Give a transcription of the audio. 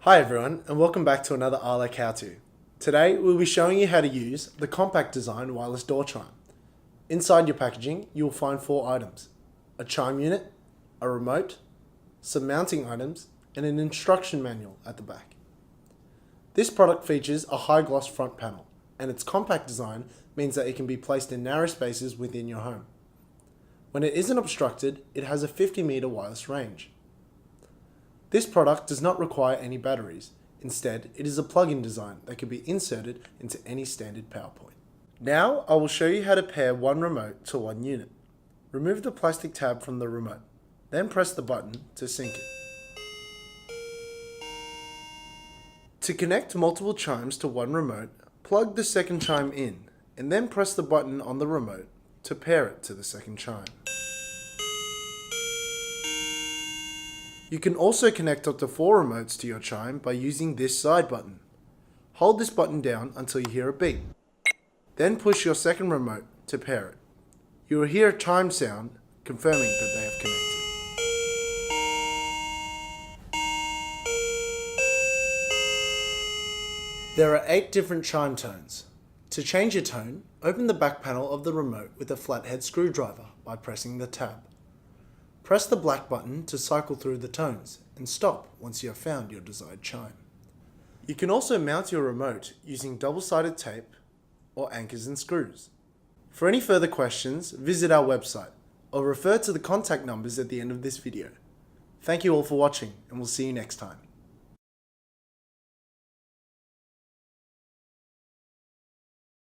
Hi everyone, and welcome back to another Arlec how-to. Today we'll be showing you how to use the compact design wireless door chime. Inside your packaging you will find 4 items: a chime unit, a remote, some mounting items, and an instruction manual at the back. This product features a high gloss front panel, and its compact design means that it can be placed in narrow spaces within your home. When it isn't obstructed, it has a 50-meter wireless range. This product does not require any batteries. Instead, it is a plug-in design that can be inserted into any standard power point. Now, I will show you how to pair one remote to one unit. Remove the plastic tab from the remote, then press the button to sync it. To connect multiple chimes to one remote, plug the second chime in, and then press the button on the remote to pair it to the second chime. You can also connect up to 4 remotes to your chime by using this side button. Hold this button down until you hear a beep. Then push your second remote to pair it. You will hear a chime sound confirming that they have connected. There are 8 different chime tones. To change your tone, open the back panel of the remote with a flathead screwdriver by pressing the tab. Press the black button to cycle through the tones and stop once you have found your desired chime. You can also mount your remote using double-sided tape or anchors and screws. For any further questions, visit our website or refer to the contact numbers at the end of this video. Thank you all for watching, and we'll see you next time.